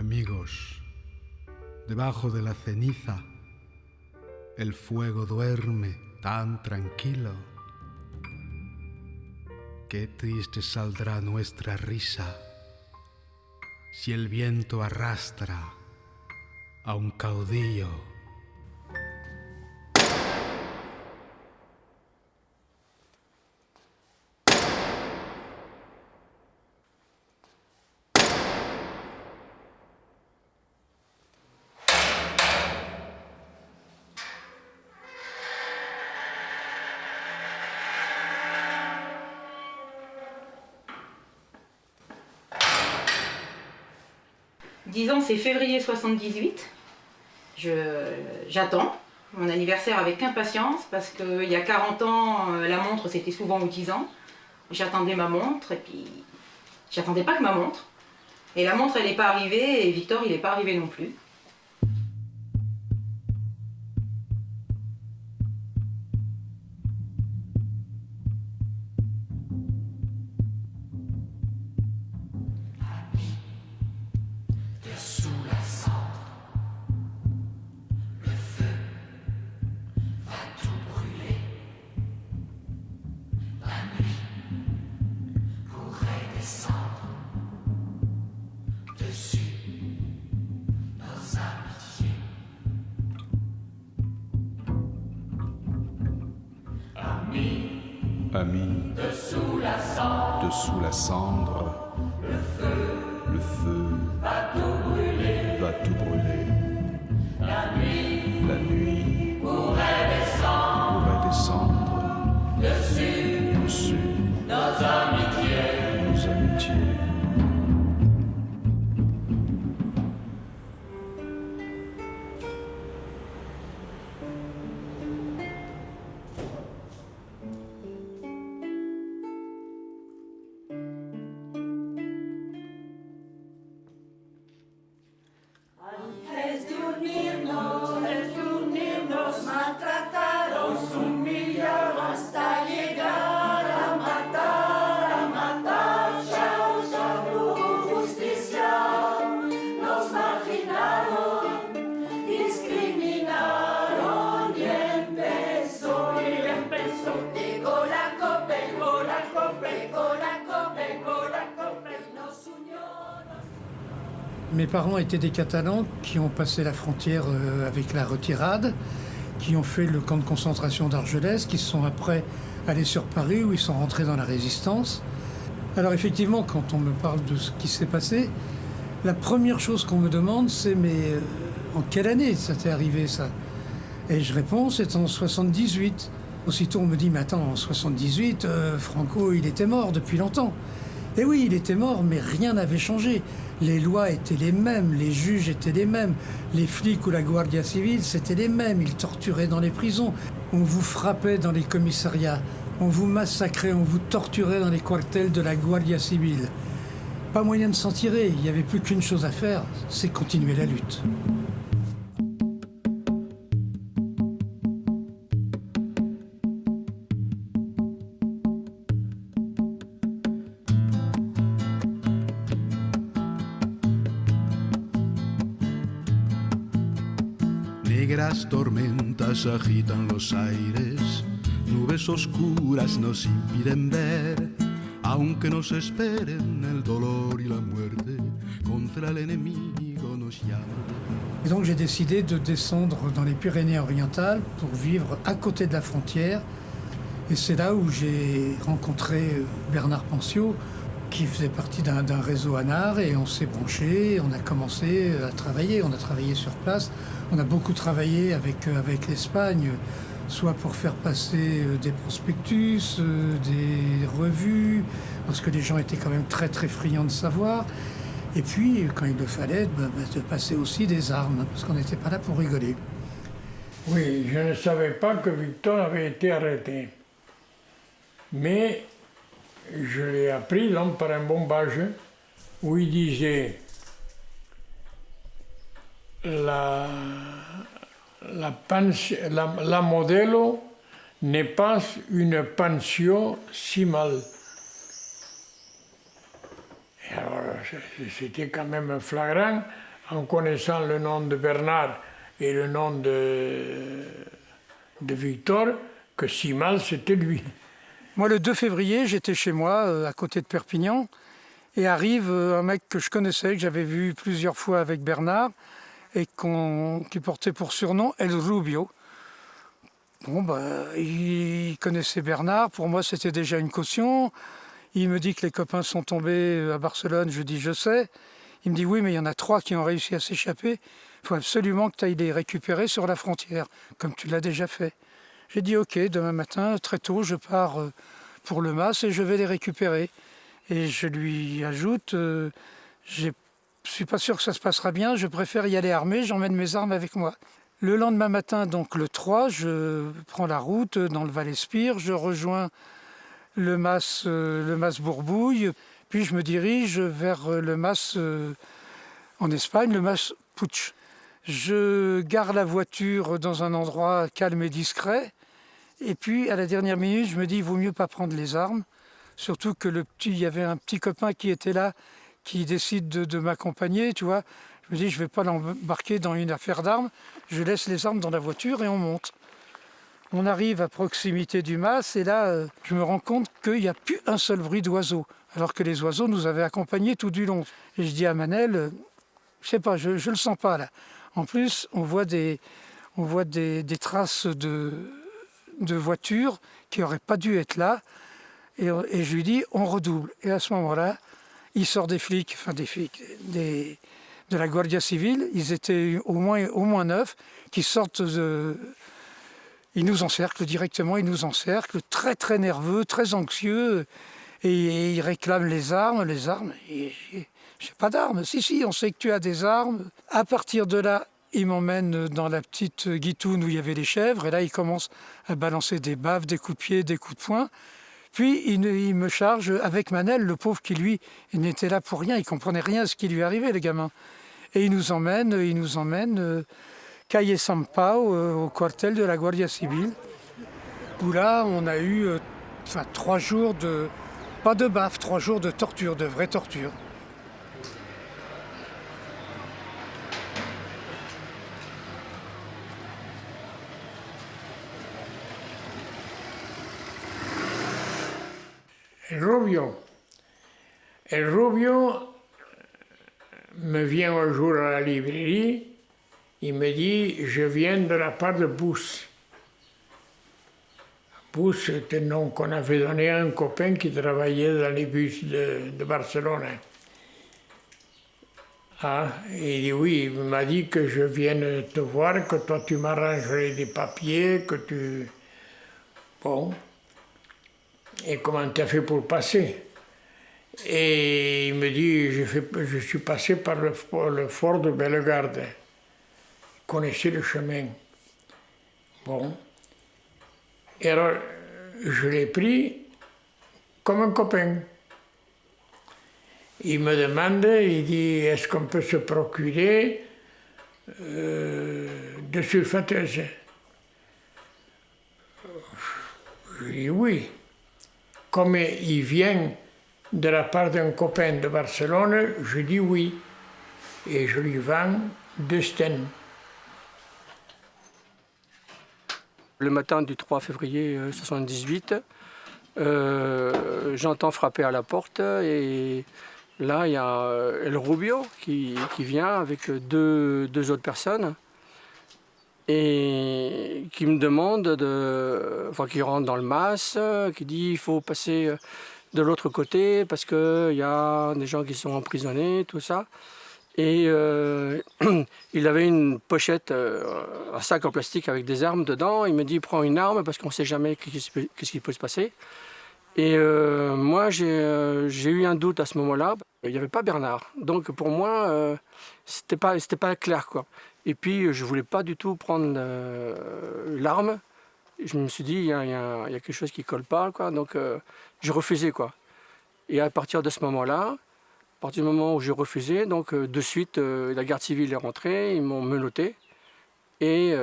Amigos, debajo de la ceniza, el fuego duerme tan tranquilo. Qué triste saldrá nuestra risa si el viento arrastra a un caudillo. Disons, c'est février 78. J'attends mon anniversaire avec impatience parce qu'il y a 40 ans, la montre c'était souvent aux 10 ans. J'attendais ma montre et puis j'attendais pas que ma montre. Et la montre elle n'est pas arrivée et Victor il n'est pas arrivé non plus. Amis, dessous la cendre, le feu va tout brûler. La nuit pourrait descendre dessus nos amitiés. Mes parents étaient des Catalans qui ont passé la frontière avec la retirade, qui ont fait le camp de concentration d'Argelès, qui sont après allés sur Paris où ils sont rentrés dans la résistance. Alors effectivement, quand on me parle de ce qui s'est passé, la première chose qu'on me demande, c'est mais en quelle année ça t'est arrivé ça? Et je réponds, c'est en 78. Aussitôt on me dit, mais attends, en 78, Franco il était mort depuis longtemps. Et oui, il était mort, mais rien n'avait changé. Les lois étaient les mêmes, les juges étaient les mêmes, les flics ou la Guardia Civile, c'était les mêmes. Ils torturaient dans les prisons, on vous frappait dans les commissariats, on vous massacrait, on vous torturait dans les quartels de la Guardia Civile. Pas moyen de s'en tirer, il n'y avait plus qu'une chose à faire, c'est continuer la lutte. Negras tormentas agitan los aires, nubes oscuras nos impiden ver, aunque nos esperen el dolor y la muerte, contra el enemigo nos llama. Et donc j'ai décidé de descendre dans les Pyrénées-Orientales pour vivre à côté de la frontière. Et c'est là où j'ai rencontré Bernard Pencio, qui faisait partie d'un réseau ANAR, et on s'est branché, on a commencé à travailler, on a travaillé sur place. On a beaucoup travaillé avec l'Espagne, soit pour faire passer des prospectus, des revues, parce que les gens étaient quand même très très friands de savoir. Et puis, quand il le fallait, de passer aussi des armes, parce qu'on n'était pas là pour rigoler. Oui, je ne savais pas que Victor avait été arrêté. Mais je l'ai appris donc par un bombage où il disait la Modelo n'est pas une pension si mal. Et alors, c'était quand même flagrant en connaissant le nom de Bernard et le nom de Victor, que si mal c'était lui. Moi, le 2 février, j'étais chez moi, à côté de Perpignan, et arrive un mec que je connaissais, que j'avais vu plusieurs fois avec Bernard, et qui portait pour surnom El Rubio. Bon, il connaissait Bernard, pour moi c'était déjà une caution. Il me dit que les copains sont tombés à Barcelone, je dis je sais. Il me dit oui, mais il y en a 3 qui ont réussi à s'échapper. Il faut absolument que tu ailles les récupérer sur la frontière, comme tu l'as déjà fait. J'ai dit ok, demain matin, très tôt, je pars pour le Mas et je vais les récupérer. Et je lui ajoute, je suis pas sûr que ça se passera bien, je préfère y aller armé, j'emmène mes armes avec moi. Le lendemain matin, donc le 3, je prends la route dans le Val-Espire, je rejoins le Mas Bourbouille, puis je me dirige vers le Mas en Espagne, le Mas Puig. Je gare la voiture dans un endroit calme et discret, et puis à la dernière minute, je me dis il vaut mieux pas prendre les armes, surtout que il y avait un petit copain qui était là, qui décide de m'accompagner, tu vois. Je me dis, je ne vais pas l'embarquer dans une affaire d'armes, je laisse les armes dans la voiture et on monte. On arrive à proximité du Mas et là, je me rends compte qu'il n'y a plus un seul bruit d'oiseau, alors que les oiseaux nous avaient accompagnés tout du long. Et je dis à Manel, je sais pas, je le sens pas là. En plus, on voit des traces de voitures qui n'auraient pas dû être là. Et je lui dis, on redouble. Et à ce moment-là, il sort des flics, de la Guardia Civile, ils étaient au moins 9, qui sortent, ils nous encerclent directement, très très nerveux, très anxieux, et ils réclament les armes, et j'ai pas d'armes, si, on sait que tu as des armes. À partir de là, ils m'emmènent dans la petite guitoune où il y avait les chèvres, et là ils commencent à balancer des baffes, des coups de pied, des coups de poing. Puis il me charge avec Manel, le pauvre qui lui, il n'était là pour rien, il comprenait rien à ce qui lui arrivait, le gamin. Et il nous emmène Calle San Pau, au quartel de la Guardia Civile, où là on a eu 3 jours pas de baffe, 3 jours de torture, de vraie torture. El Rubio me vient un jour à la librairie, il me dit, je viens de la part de Bus. Bus, c'était le nom qu'on avait donné à un copain qui travaillait dans les bus de Barcelone. Ah, il dit oui, il m'a dit que je vienne te voir, que toi tu m'arrangerais des papiers, que tu... Bon. Et comment tu as fait pour passer? Et il me dit, je suis passé par le fort de Bellegarde. Il connaissait le chemin. Bon. Et alors, je l'ai pris comme un copain. Il me demande, il dit, est-ce qu'on peut se procurer de sulfateuse? Je dis oui. Comme il vient de la part d'un copain de Barcelone, je dis oui. Et je lui vends 2 stènes. Le matin du 3 février 1978, j'entends frapper à la porte et là il y a El Rubio qui vient avec deux autres personnes et qui me demande qui rentre dans le Mas, qui dit il faut passer de l'autre côté parce qu'il y a des gens qui sont emprisonnés, tout ça. Et il avait une pochette, un sac en plastique avec des armes dedans. Il me dit prends une arme parce qu'on ne sait jamais qu'est-ce qui peut se passer. Et moi j'ai eu un doute à ce moment-là. Il n'y avait pas Bernard. Donc pour moi c'était pas clair quoi. Et puis je voulais pas du tout prendre l'arme. Je me suis dit il y a quelque chose qui colle pas quoi. Donc j'ai refusé quoi. Et à partir de ce moment-là, à partir du moment où j'ai refusé, donc de suite, la garde civile est rentrée, ils m'ont menotté et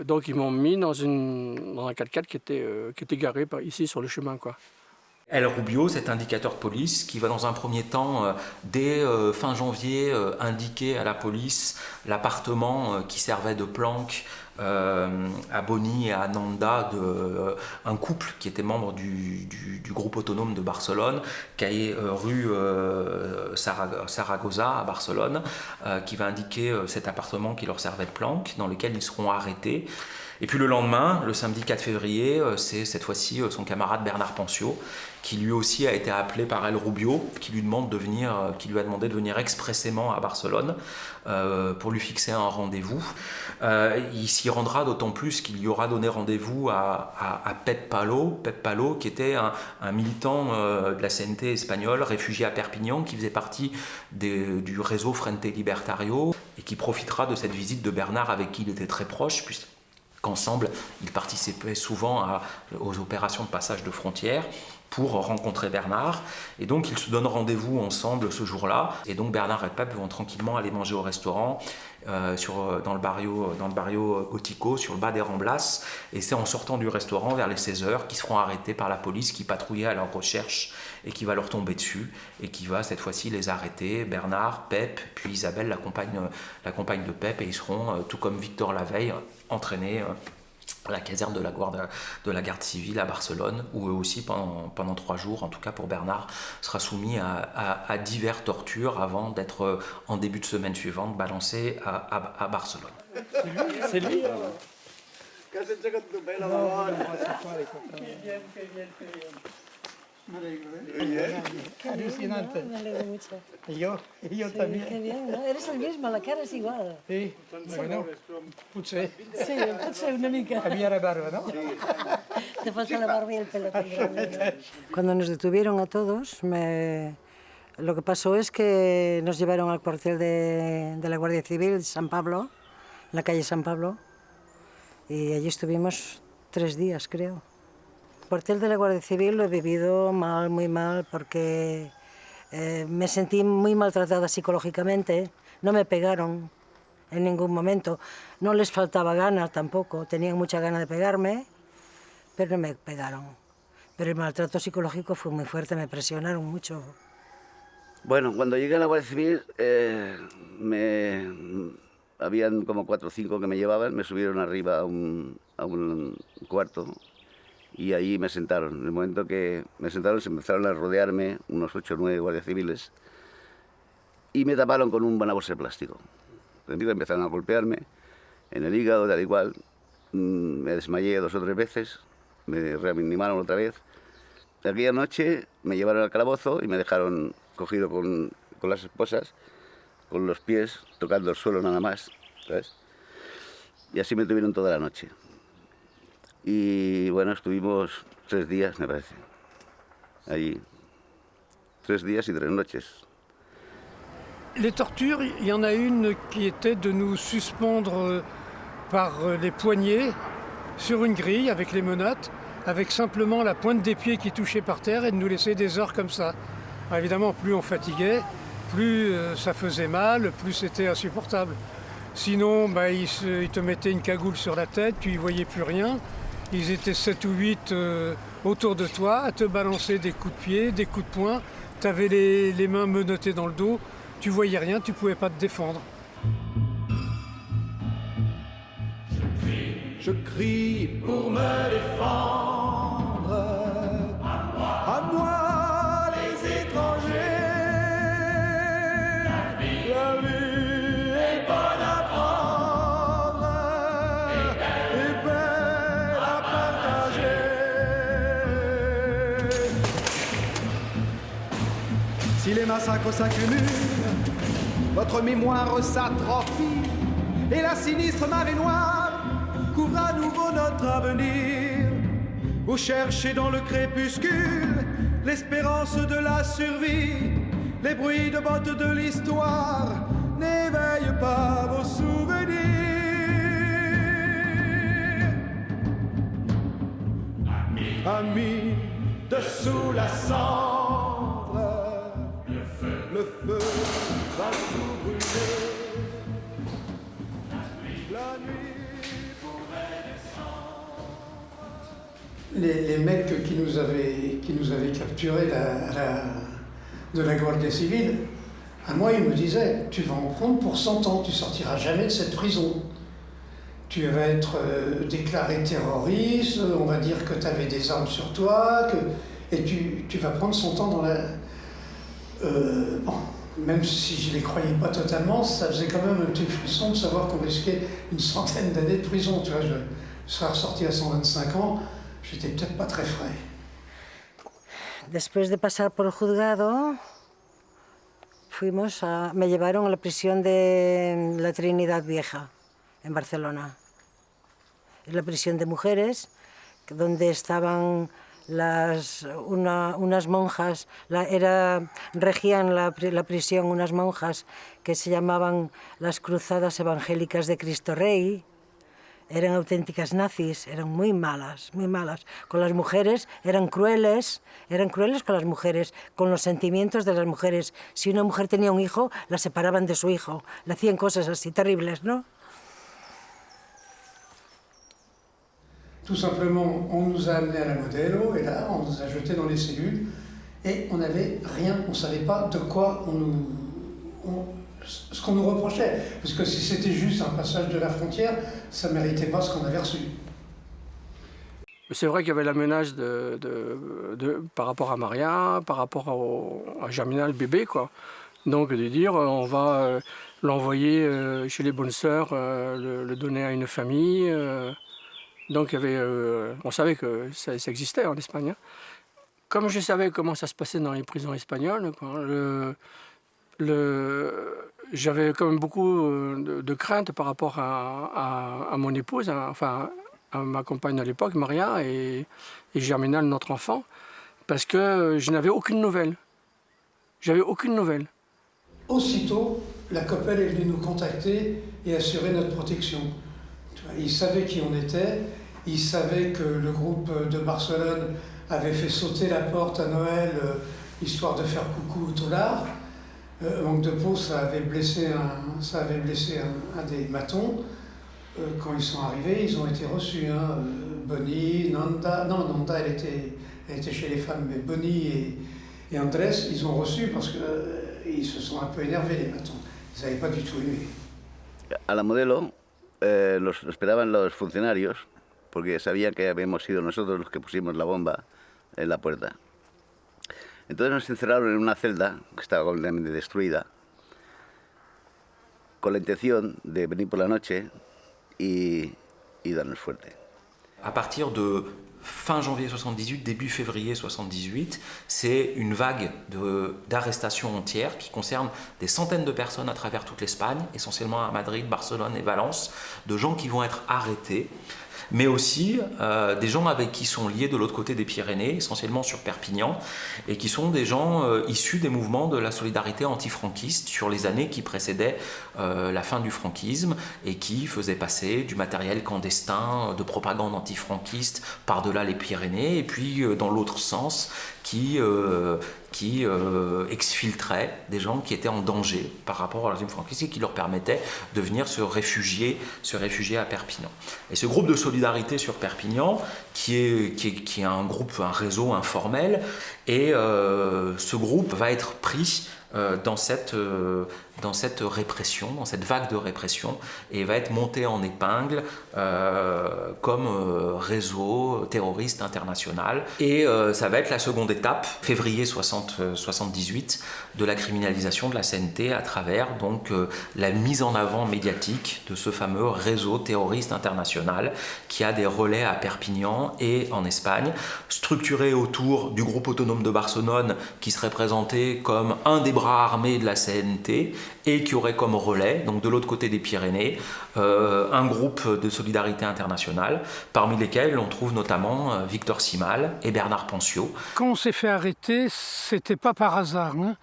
donc ils m'ont mis dans un 4x4 qui était garé ici sur le chemin, quoi. El Rubio, cet indicateur de police qui va dans un premier temps, dès fin janvier, indiquer à la police l'appartement qui servait de planque à Boni et à Nanda un couple qui était membre du groupe autonome de Barcelone, qui est rue Saragossa à Barcelone, qui va indiquer cet appartement qui leur servait de planque, dans lequel ils seront arrêtés. Et puis le lendemain, le samedi 4 février, c'est cette fois-ci son camarade Bernard Pancio, qui lui aussi a été appelé par El Rubio, qui lui a demandé de venir expressément à Barcelone pour lui fixer un rendez-vous. Il s'y rendra d'autant plus qu'il y aura donné rendez-vous à Pep Palo, qui était un militant de la CNT espagnole, réfugié à Perpignan, qui faisait partie du réseau Frente Libertario, et qui profitera de cette visite de Bernard avec qui il était très proche, puisqu'ensemble, ils participaient souvent aux opérations de passage de frontières pour rencontrer Bernard. Et donc, ils se donnent rendez-vous ensemble ce jour-là. Et donc, Bernard et Pep vont tranquillement aller manger au restaurant dans le barrio Gótico, sur le bas des Ramblas. Et c'est en sortant du restaurant vers les 16h qu'ils seront arrêtés par la police qui patrouillait à leur recherche et qui va leur tomber dessus et qui va cette fois-ci les arrêter. Bernard, Pep, puis Isabelle, la compagne de Pep, et ils seront, tout comme Victor Laveille, entraînés à la caserne de la garde civile à Barcelone, où eux aussi, pendant 3 jours, en tout cas pour Bernard, sera soumis à diverses tortures avant d'être, en début de semaine suivante, balancé à Barcelone. C'est lui. Alucinante. Me alegro mucho. Y yo Sí, también. qué bien, ¿no? Eres el mismo, la cara es igual. Sí, bueno, potser. Sí, potser una mica. Canviar la barba, ¿no? Te falta la barba y el pelo también. Cuando nos detuvieron a todos, lo que pasó es que nos llevaron al cuartel de la Guardia Civil de San Pablo, en la calle San Pablo, y allí estuvimos 3 días, creo. El cuartel de la Guardia Civil lo he vivido mal, muy mal, porque me sentí muy maltratada psicológicamente. No me pegaron en ningún momento. No les faltaba gana tampoco, tenían mucha gana de pegarme, pero no me pegaron. Pero el maltrato psicológico fue muy fuerte, me presionaron mucho. Bueno, cuando llegué a la Guardia Civil, habían como 4 o 5 que me llevaban, me subieron arriba a un cuarto y allí me sentaron. En el momento que me sentaron se empezaron a rodearme unos 8 o 9 guardias civiles y me taparon con una bolsa de plástico. Empezaron a golpearme en el hígado, tal y cual. Me desmayé 2 o 3 veces, me reanimaron otra vez. Aquella noche me llevaron al calabozo y me dejaron cogido con las esposas, con los pies tocando el suelo nada más, ¿sabes? Y así me tuvieron toda la noche. Y bueno, estuvimos 3 días, me parece, allí. 3 días y 3 noches. Les tortures, il y en a une qui était de nous suspendre par les poignets sur une grille avec les menottes, avec simplement la pointe des pieds qui touchait par terre et de nous laisser des heures comme ça. Alors évidemment, plus on fatiguait, plus ça faisait mal, plus c'était insupportable. Sinon, ils te mettaient une cagoule sur la tête, tu y voyais plus rien. Ils étaient 7 ou 8 autour de toi à te balancer des coups de pied, des coups de poing. Tu avais les mains menottées dans le dos, tu voyais rien, tu pouvais pas te défendre. Je crie pour me défendre, à moi les étrangers. La vie est bonne à prendre et belle à partager. Si les massacres s'accumulent, votre mémoire s'atrophie et la sinistre marée noire couvre à nouveau notre avenir. Vous cherchez dans le crépuscule l'espérance de la survie. Les bruits de bottes de l'histoire n'éveillent pas vos souvenirs. Amis, dessous la cendre, le feu va tout brûler. La nuit. Les mecs qui nous avaient capturés de la Guardia Civile, à moi, ils me disaient, tu vas en prendre pour 100 ans, tu sortiras jamais de cette prison. Tu vas être déclaré terroriste, on va dire que tu avais des armes sur toi, et tu vas prendre 100 ans dans la... Bon, même si je ne les croyais pas totalement, ça faisait quand même un petit frisson de savoir qu'on risquait une centaine d'années de prison. Tu vois, je serais ressorti à 125 ans, j'étais peut-être pas très frais. Después de pasar por el juzgado, me llevaron a la prisión de la Trinidad Vieja, en Barcelona. Es la prisión de mujeres, donde estaban unas monjas, regían la prisión unas monjas que se llamaban las Cruzadas Evangélicas de Cristo Rey. Eran auténticas nazis, eran muy malas, muy malas. Con las mujeres eran crueles con las mujeres, con los sentimientos de las mujeres. Si una mujer tenía un hijo, la separaban de su hijo. Le hacían cosas así terribles, ¿no? Tout simplement, on nous a amenés à la Modelo, et là, on nous a jetés dans les cellules, et on n'avait rien, on ne savait pas de quoi ce qu'on nous reprochait. Parce que si c'était juste un passage de la frontière, ça ne méritait pas ce qu'on avait reçu. C'est vrai qu'il y avait la menace par rapport à Maria, par rapport à Germinal, le bébé, quoi. Donc de dire, on va l'envoyer chez les bonnes sœurs, le donner à une famille. Donc il y avait, on savait que ça existait en Espagne. Hein. Comme je savais comment ça se passait dans les prisons espagnoles, quoi, j'avais quand même beaucoup de craintes par rapport à mon épouse, enfin à ma compagne à l'époque, Maria, et Germinal, notre enfant, parce que je n'avais aucune nouvelle. J'avais aucune nouvelle. Aussitôt, la COPEL est venue nous contacter et assurer notre protection. Ils savaient qui on était, ils savaient que le groupe de Barcelone avait fait sauter la porte à Noël, histoire de faire coucou au taulard. Manque de peau, ça avait blessé un des matons. Quand ils sont arrivés, ils ont été reçus. Hein. Bonnie, Nanda, non, Nanda, elle était chez les femmes, mais Bonnie et Andrés, ils ont reçu parce qu'ils se sont un peu énervés, les matons. Ils n'avaient pas du tout aimé. A la Modelo nos esperaban los funcionarios, porque sabían que habíamos sido nosotros los que pusimos la bomba en la puerta. Entonces nos encerraron en una celda que estaba completamente destruida, con la intención de venir por la noche y darnos fuerte. À partir de fin janvier 78, début février 78, c'est une vague d'arrestations entières qui concerne des centaines de personnes à travers toute l'Espagne, essentiellement à Madrid, Barcelone et Valence, de gens qui vont être arrêtés, mais aussi des gens avec qui sont liés de l'autre côté des Pyrénées, essentiellement sur Perpignan, et qui sont des gens issus des mouvements de la solidarité antifranquiste sur les années qui précédaient la fin du franquisme et qui faisaient passer du matériel clandestin de propagande antifranquiste par-delà les Pyrénées, et puis dans l'autre sens, qui exfiltrait des gens qui étaient en danger par rapport au régime franquiste et qui leur permettait de venir se réfugier à Perpignan. Et ce groupe de solidarité sur Perpignan, qui est un réseau informel, et ce groupe va être pris dans cette répression, dans cette vague de répression, et va être monté en épingle comme réseau terroriste international. Et ça va être la seconde étape, février 78, de la criminalisation de la CNT à travers donc la mise en avant médiatique de ce fameux réseau terroriste international qui a des relais à Perpignan et en Espagne, structuré autour du groupe autonome de Barcelone qui serait présenté comme un des bras armés de la CNT et qui aurait comme relais, donc de l'autre côté des Pyrénées, un groupe de solidarité internationale, parmi lesquels on trouve notamment Victor Simal et Bernard Poncio. Quand on s'est fait arrêter, c'était pas par hasard. Hein.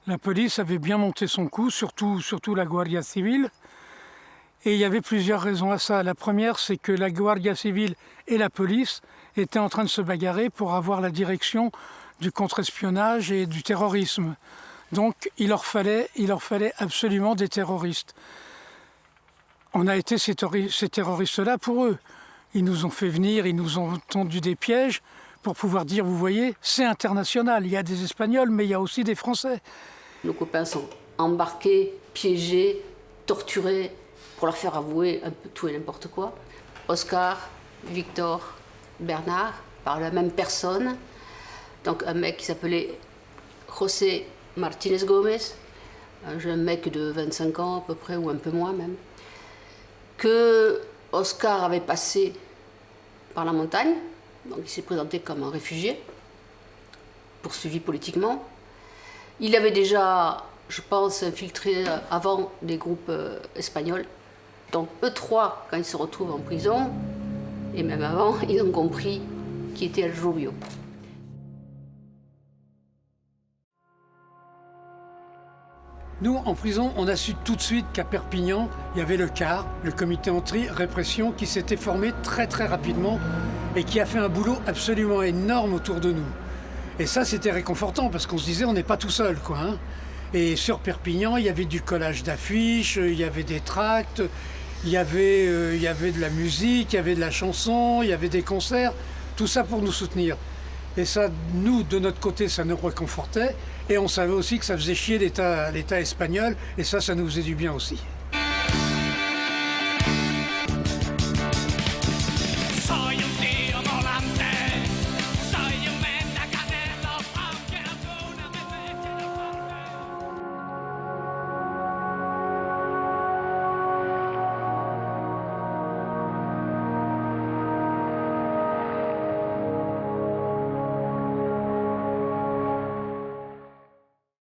La police avait bien monté son coup, surtout la Guardia Civile. Et il y avait plusieurs raisons à ça. La première, c'est que la Guardia Civile et la police étaient en train de se bagarrer pour avoir la direction du contre-espionnage et du terrorisme. Donc il leur fallait absolument des terroristes. On a été ces terroristes-là pour eux. Ils nous ont fait venir, ils nous ont tendu des pièges pour pouvoir dire, vous voyez, c'est international. Il y a des Espagnols, mais il y a aussi des Français. Nos copains sont embarqués, piégés, torturés, pour leur faire avouer un peu tout et n'importe quoi. Oscar, Victor, Bernard, par la même personne. Donc un mec qui s'appelait José Martínez Gómez, un jeune mec de 25 ans à peu près, ou un peu moins même, que Oscar avait passé par la montagne, donc il s'est présenté comme un réfugié, poursuivi politiquement. Il avait déjà, je pense, infiltré avant des groupes espagnols. Donc eux trois, quand ils se retrouvent en prison, et même avant, ils ont compris qui était El Rubio. Nous, en prison, on a su tout de suite qu'à Perpignan, il y avait le CAR, le comité anti-répression, qui s'était formé très très rapidement et qui a fait un boulot absolument énorme autour de nous. Et ça, c'était réconfortant parce qu'on se disait, on n'est pas tout seul, quoi. Hein. Et sur Perpignan, il y avait du collage d'affiches, il y avait des tracts, il y avait de la musique, il y avait de la chanson, il y avait des concerts, tout ça pour nous soutenir. Et ça, nous, de notre côté, ça nous réconfortait. Et on savait aussi que ça faisait chier l'État espagnol. Et ça nous faisait du bien aussi.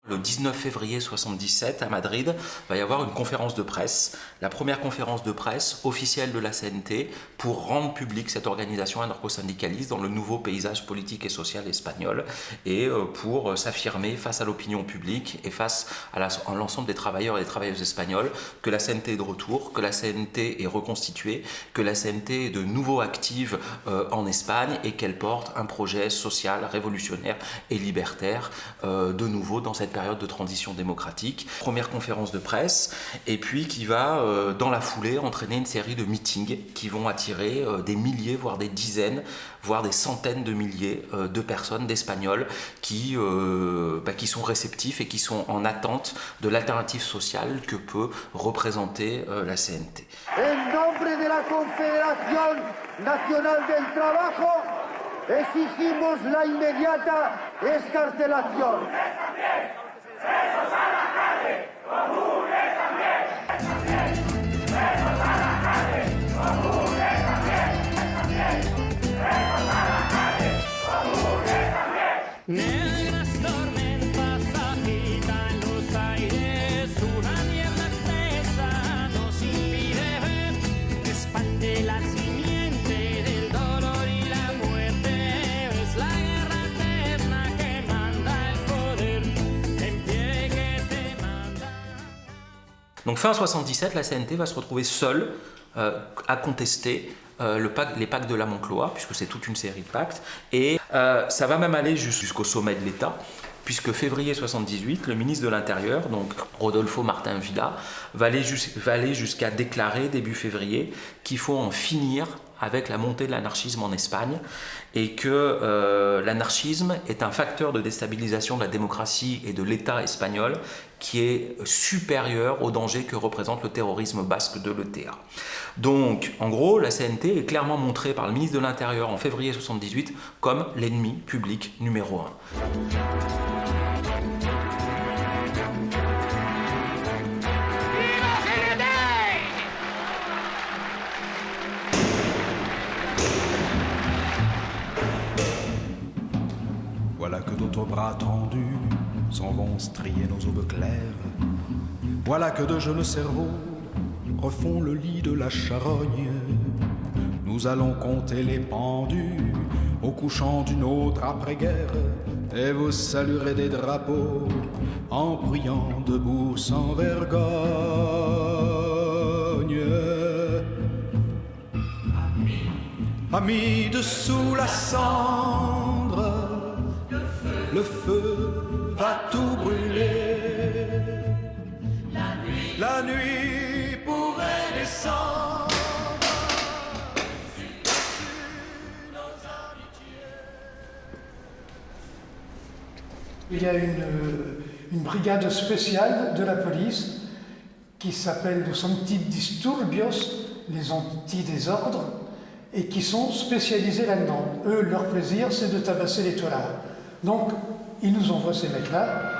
Le 19 février 1977, à Madrid, va y avoir une conférence de presse, la première conférence de presse officielle de la CNT pour rendre publique cette organisation anarcho-syndicaliste dans le nouveau paysage politique et social espagnol et pour s'affirmer face à l'opinion publique et face à l'ensemble des travailleurs et des travailleuses espagnols que la CNT est de retour, que la CNT est reconstituée, que la CNT est de nouveau active en Espagne et qu'elle porte un projet social, révolutionnaire et libertaire de nouveau dans cette période de transition démocratique. Première conférence de presse et puis qui va dans la foulée entraîner une série de meetings qui vont attirer des milliers, voire des dizaines, voire des centaines de milliers de personnes, d'Espagnols qui sont réceptifs et qui sont en attente de l'alternative sociale que peut représenter la CNT. En nombre de la Confederación Nacional del Trabajo, exigimos la inmediata excarcelación. ¡Presos a la calle! ¡Comunes también! ¡Presos a la calle! ¡Comunes también! ¡Presos a la calle! ¡Comunes también! Negras tormentas agitan los aires, una niebla espesa nos impide ver, expande la simiente del dolor y la muerte, es la guerra eterna que manda el poder. Donc fin 77, la CNT va se retrouver seule à contester les pactes de la Moncloa, puisque c'est toute une série de pactes, et ça va même aller jusqu'au sommet de l'État, puisque février 78, le ministre de l'Intérieur, donc Rodolfo Martín Villa, va aller jusqu'à déclarer début février qu'il faut en finir avec la montée de l'anarchisme en Espagne et que l'anarchisme est un facteur de déstabilisation de la démocratie et de l'État espagnol qui est supérieur au danger que représente le terrorisme basque de l'ETA. Donc, en gros, la CNT est clairement montrée par le ministre de l'Intérieur en février 78 comme l'ennemi public numéro 1. Voilà que d'autres bras tendus s'en vont strier nos aubes claires. Voilà que de jeunes cerveaux refont le lit de la charogne. Nous allons compter les pendus au couchant d'une autre après-guerre. Et vous saluerez des drapeaux en priant debout sans vergogne. Amis dessous la cendre, le feu va tout brûler. La nuit pourrait descendre Il y a une brigade spéciale de la police qui s'appelle los antidisturbios, les anti-désordres, et qui sont spécialisés là-dedans. Eux, leur plaisir, c'est de tabasser les toilards. Donc, ils nous envoient ces mecs-là.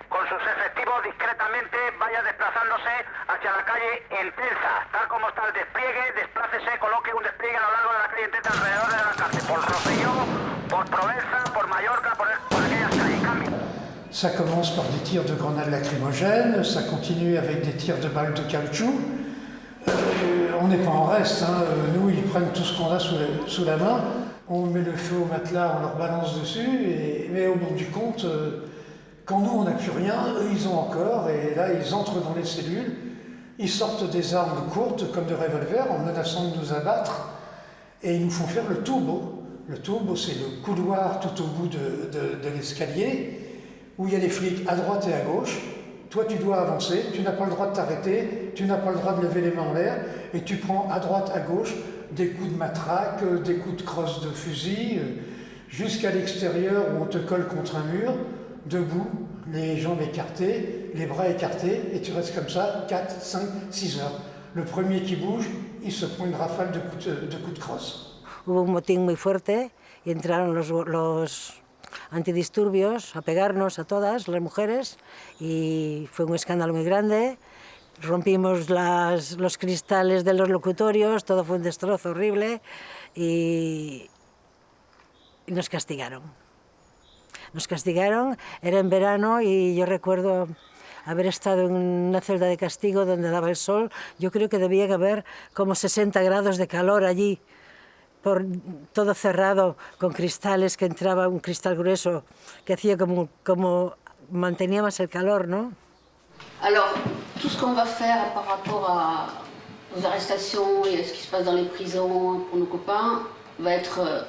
Con sus efectivos discretamente vaya desplazándose hacia la calle Entensa. Tal como está el despliegue, desplácese, coloque un despliegue a lo largo de la calle Entensa alrededor de la cárcel. Por Rosselló, por Provenza, por Mallorca, por aquellas calles. Cambio. Ça commence par des tirs de grenades lacrymogènes, ça continue avec des tirs de balles de caoutchouc. On n'est pas en reste, hein. Nous ils prennent tout ce qu'on a sous la main, on met le feu au matelas, on leur balance dessus, mais au bout du compte, quand nous on n'a plus rien, eux ils ont encore, et là ils entrent dans les cellules, ils sortent des armes courtes comme des revolvers en menaçant de nous abattre, et ils nous font faire le tourbeau. Le tourbeau c'est le couloir tout au bout de l'escalier, où il y a les flics à droite et à gauche. Toi, tu dois avancer, tu n'as pas le droit de t'arrêter, tu n'as pas le droit de lever les mains en l'air, et tu prends à droite, à gauche, des coups de matraque, des coups de crosse de fusil, jusqu'à l'extérieur où on te colle contre un mur, debout, les jambes écartées, les bras écartés, et tu restes comme ça 4, 5, 6 heures. Le premier qui bouge, il se prend une rafale de coups de crosse. Hubo un motín muy fuerte y entraron los antidisturbios a pegarnos a todas las mujeres y fue un escándalo muy grande. Rompimos los cristales de los locutorios, todo fue un destrozo horrible y nos castigaron. Nos castigaron, era en verano y yo recuerdo haber estado en una celda de castigo donde daba el sol. Yo creo que debía haber como 60 grados de calor allí. Por todo cerrado, con cristales, que entraba un cristal grueso, que hacía como mantenía más el calor, ¿no? Alors, tout ce qu'on va faire par rapport aux arrestations et à ce qui se passe dans les prisons pour nos copains va être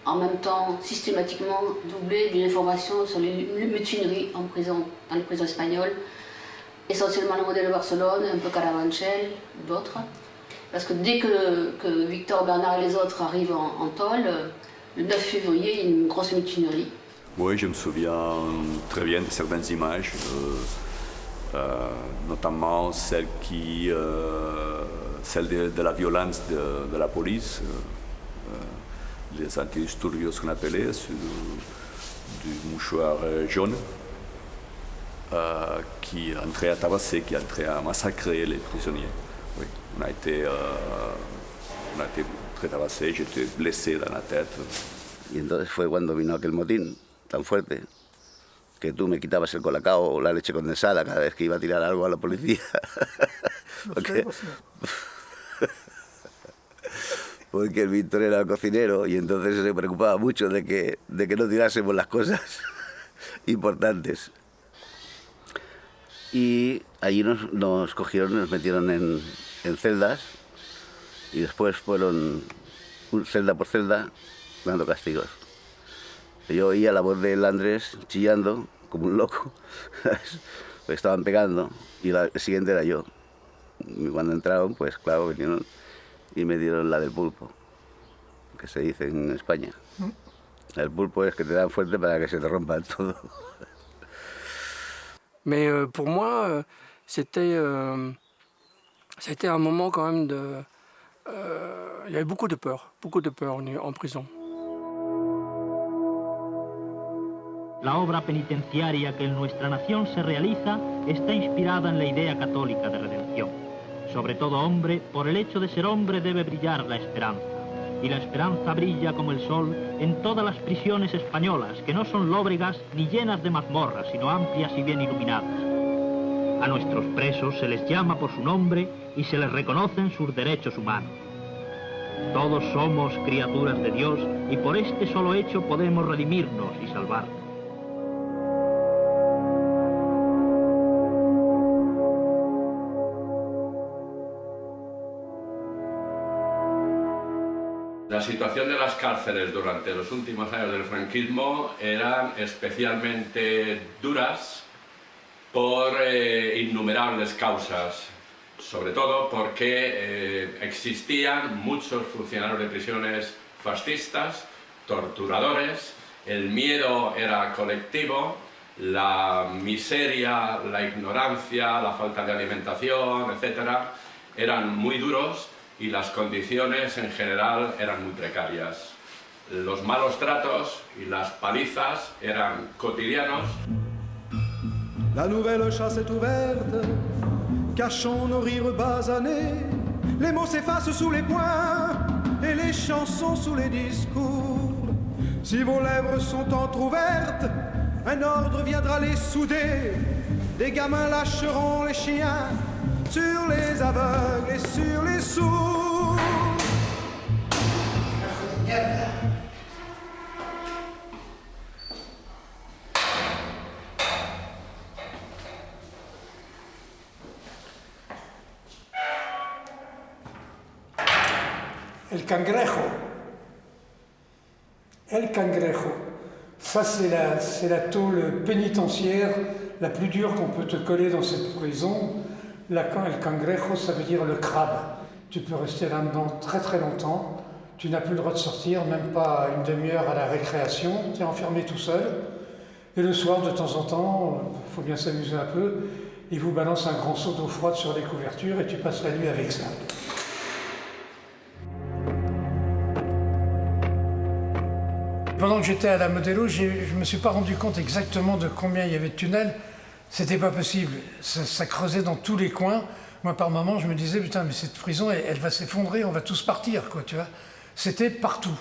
en même temps systématiquement doublé d'une information sur les mutineries en prison, dans les prisons espagnoles, essentiellement le modèle de Barcelone, un peu Carabanchel, d'autres. Parce que dès que Victor, Bernard et les autres arrivent en tôle, le 9 février, il y a une grosse mutinerie. Oui, je me souviens très bien de certaines images, notamment celle de la violence de la police, les antidisturbios qu'on appelait, du mouchoir jaune, qui entrait à tabasser, qui entrait à massacrer les prisonniers. Oui, on a été très tabassé, j'étais blessé dans la tête. Y entonces fue cuando vino aquel motín tan fuerte que tú me quitabas el colacao o la leche condensada cada vez que iba a tirar algo a la policía. Porque el Víctor era el cocinero y entonces se preocupaba mucho de que no tirásemos las cosas importantes. Y allí nos cogieron, nos metieron en celdas y después fueron celda por celda dando castigos. Yo oía la voz del Andrés chillando como un loco, pues estaban pegando y el siguiente era yo. Y cuando entraron, pues claro, vinieron y me dieron la del pulpo, que se dice en España. El pulpo es que te dan fuerte para que se te rompa todo. Mais pour moi, c'était un moment quand même de... il y avait beaucoup de peur en prison. La obra penitenciaria que en nuestra nación se realiza está inspirada en la idea católica de redención. Sobre todo hombre, por el hecho de ser hombre debe brillar la esperanza. Y la esperanza brilla como el sol en todas las prisiones españolas, que no son lóbregas ni llenas de mazmorras, sino amplias y bien iluminadas. A nuestros presos se les llama por su nombre y se les reconocen sus derechos humanos. Todos somos criaturas de Dios y por este solo hecho podemos redimirnos y salvarnos. La situación de las cárceles durante los últimos años del franquismo eran especialmente duras por innumerables causas. sobre todo porque existían muchos funcionarios de prisiones fascistas, torturadores, el miedo era colectivo, la miseria, la ignorancia, la falta de alimentación, etc., eran muy duros y las condiciones en general eran muy precarias. Los malos tratos y las palizas eran cotidianos. La nouvelle chasse est ouverte, cachons nos rires basanés. Les mots s'effacent sous les poings et les chansons sous les discours. Si vos lèvres sont entr'ouvertes, un ordre viendra les souder. Des gamins lâcheront les chiens sur les aveugles et sur les sourds. El cangrejo. El cangrejo. Ça, c'est la tôle pénitentiaire la plus dure qu'on peut te coller dans cette prison. El cangrejo, ça veut dire le crabe. Tu peux rester là-dedans très très longtemps. Tu n'as plus le droit de sortir, même pas une demi-heure à la récréation. Tu es enfermé tout seul. Et le soir, de temps en temps, il faut bien s'amuser un peu, ils vous balancent un grand seau d'eau froide sur les couvertures et tu passes la nuit avec ça. Pendant que j'étais à la Modelo, je ne me suis pas rendu compte exactement de combien il y avait de tunnels. C'était pas possible. Ça creusait dans tous les coins. Moi, par moments, je me disais, putain, mais cette prison, elle va s'effondrer, on va tous partir, quoi, tu vois. C'était partout.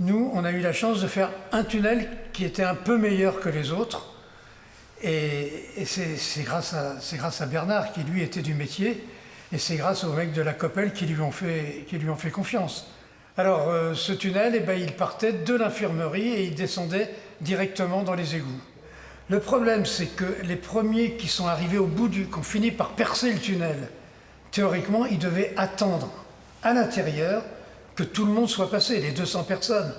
Nous, on a eu la chance de faire un tunnel qui était un peu meilleur que les autres. Et c'est grâce à Bernard, qui lui était du métier. Et c'est grâce aux mecs de la Coppel qui lui ont fait confiance. Alors, ce tunnel, eh ben, il partait de l'infirmerie et il descendait directement dans les égouts. Le problème, c'est que les premiers qui sont arrivés au bout qui ont fini par percer le tunnel, théoriquement, ils devaient attendre à l'intérieur que tout le monde soit passé, les 200 personnes.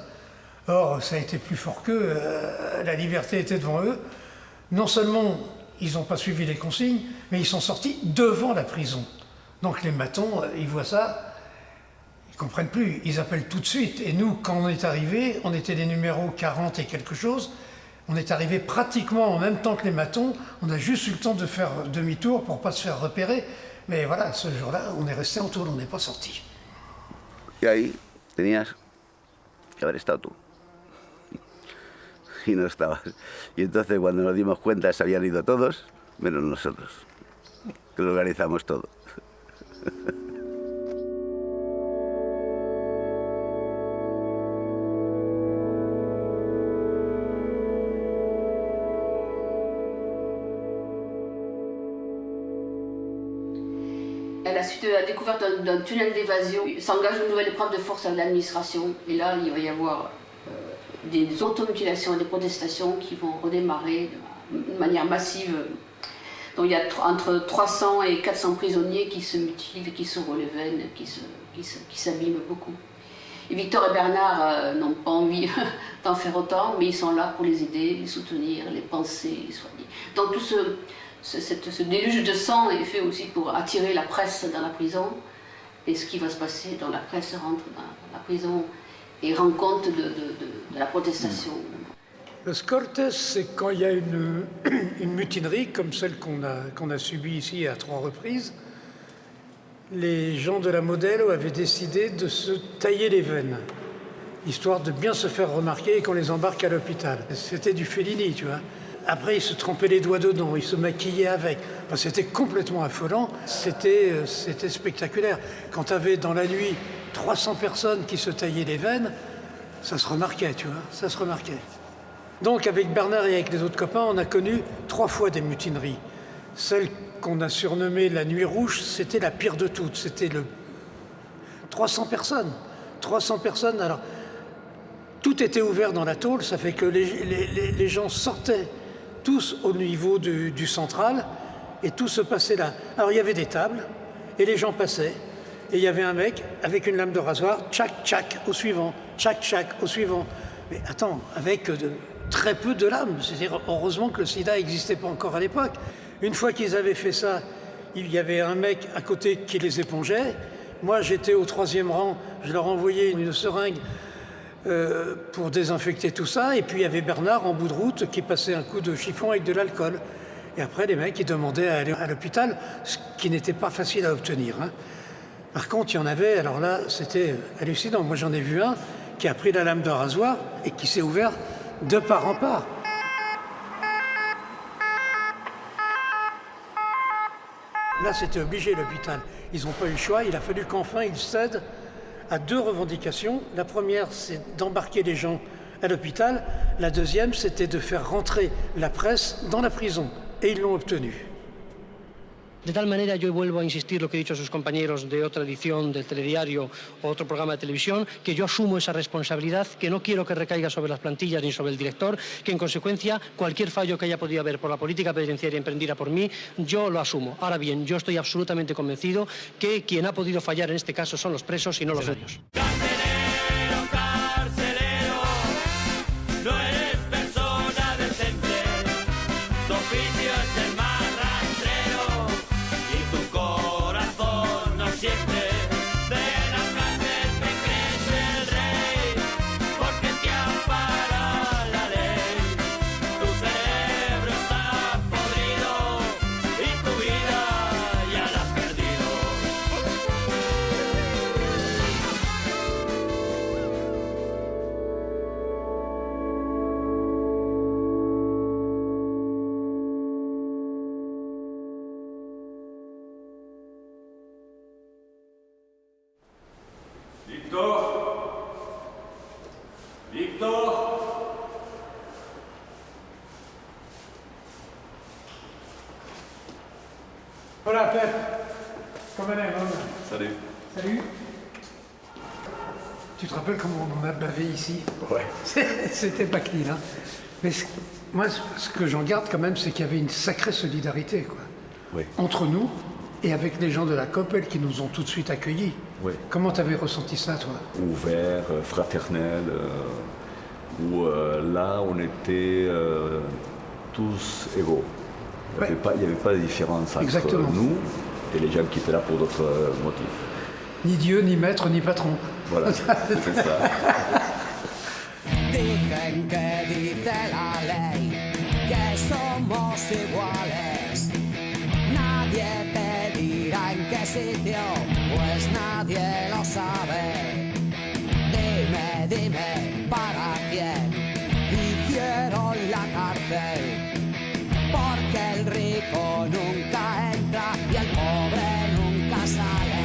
Or, ça a été plus fort qu'eux, la liberté était devant eux. Non seulement ils n'ont pas suivi les consignes, mais ils sont sortis devant la prison. Donc les matons, ils voient ça, ils ne comprennent plus, ils appellent tout de suite. Et nous, quand on est arrivés, on était les numéros 40 et quelque chose, on est arrivés pratiquement en même temps que les matons, on a juste eu le temps de faire demi-tour pour ne pas se faire repérer. Mais voilà, ce jour-là, on est resté en tôle, on n'est pas sortis. Y ahí tenías que haber estado tú. Y no estabas. Y entonces cuando nos dimos cuenta se habían ido todos, menos nosotros, que lo organizamos todo. À la suite de la découverte d'un tunnel d'évasion, s'engage une nouvelle épreuve de force avec l'administration. Et là, il va y avoir des automutilations et des protestations qui vont redémarrer de manière massive. Donc il y a entre 300 et 400 prisonniers qui se mutilent, qui se roulent les veines, qui s'abîment beaucoup. Et Victor et Bernard n'ont pas envie d'en faire autant, mais ils sont là pour les aider, les soutenir, les penser, les soigner. Donc tout ce déluge de sang est fait aussi pour attirer la presse dans la prison. Et ce qui va se passer, dans la presse rentre dans la prison et rend compte de la protestation. Los Cortes, c'est quand il y a une mutinerie comme celle qu'on a subie ici à 3 reprises. Les gens de la Modelo avaient décidé de se tailler les veines, histoire de bien se faire remarquer et qu'on les embarque à l'hôpital. C'était du Fellini, tu vois. Après, ils se trempaient les doigts dedans, ils se maquillaient avec. Enfin, c'était complètement affolant, c'était spectaculaire. Quand tu avais dans la nuit 300 personnes qui se taillaient les veines, ça se remarquait, tu vois, ça se remarquait. Donc, avec Bernard et avec les autres copains, on a connu 3 fois des mutineries. Celle qu'on a surnommée la Nuit Rouge, c'était la pire de toutes. C'était 300 personnes. 300 personnes, alors, tout était ouvert dans la tôle, ça fait que les gens sortaient tous au niveau du central, et tout se passait là. Alors il y avait des tables, et les gens passaient, et il y avait un mec avec une lame de rasoir, tchac, tchac, au suivant, tchac, tchac, au suivant. Mais attends, avec très peu de lames, c'est-à-dire heureusement que le sida n'existait pas encore à l'époque. Une fois qu'ils avaient fait ça, il y avait un mec à côté qui les épongeait. Moi, j'étais au 3e rang, je leur envoyais une seringue pour désinfecter tout ça. Et puis, il y avait Bernard en bout de route qui passait un coup de chiffon avec de l'alcool. Et après, les mecs, ils demandaient à aller à l'hôpital, ce qui n'était pas facile à obtenir, hein. Par contre, il y en avait, alors là, c'était hallucinant. Moi, j'en ai vu un qui a pris la lame de rasoir et qui s'est ouvert de part en part. Là, c'était obligé, l'hôpital. Ils n'ont pas eu le choix. Il a fallu qu'enfin, ils cèdent à 2 revendications. La première, c'est d'embarquer les gens à l'hôpital. La deuxième, c'était de faire rentrer la presse dans la prison. Et ils l'ont obtenu. De tal manera, yo vuelvo a insistir lo que he dicho a sus compañeros de otra edición del telediario o otro programa de televisión, que yo asumo esa responsabilidad, que no quiero que recaiga sobre las plantillas ni sobre el director, que en consecuencia cualquier fallo que haya podido haber por la política penitenciaria emprendida por mí, yo lo asumo. Ahora bien, yo estoy absolutamente convencido que quien ha podido fallar en este caso son los presos y no los medios. No eres persona decente, tu oficio es el más rastrero y tu corazón no siente. De la cárcel te crees el rey porque te ampara la ley. Tu cerebro está podrido y tu vida ya la has perdido. Victor. Voilà, Pep. Comment est-ce? Salut. Salut. Tu te rappelles comment on a bavé ici? Ouais. C'était pas clean, hein. Mais moi, ce que j'en garde quand même, c'est qu'il y avait une sacrée solidarité, quoi. Oui. Entre nous et avec les gens de la Coppel qui nous ont tout de suite accueillis. Oui. Comment t'avais ressenti ça, toi? Ouvert, fraternel, où là on était tous égaux. Il n'y avait pas de différence entre Exactement. nous et les gens qui étaient là pour d'autres motifs. Ni Dieu, ni maître, ni patron. Voilà, c'était ça. Dicen que dice la ley que somos iguales. Nadie te dirá en qué sitio, pues nadie lo sabe. Dime, dime, ¿para quién hicieron la cárcel? Porque el rico nunca entra y el pobre nunca sale.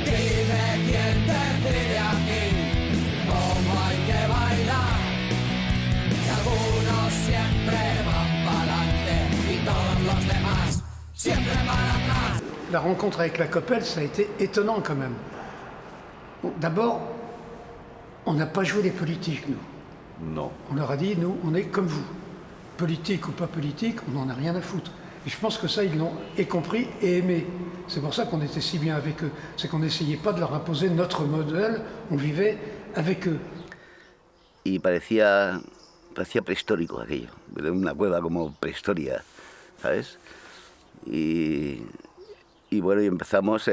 Dime quién decide aquí cómo hay que bailar. Y algunos siempre van para adelante y todos los demás siempre van atrás. La rencontre avec la Coppel, ça a été étonnant quand même. Bon, d'abord, on n'a pas joué les politiques, nous. Non. On leur a dit, nous, on est comme vous. Politique ou pas politique, on n'en a rien à foutre. Et je pense que ça, ils l'ont compris et aimé. C'est pour ça qu'on était si bien avec eux. C'est qu'on n'essayait pas de leur imposer notre modèle, on vivait avec eux. Y parecía prehistórico aquello, una cueva como prehistoria, ¿sabes? Y bueno, y empezamos,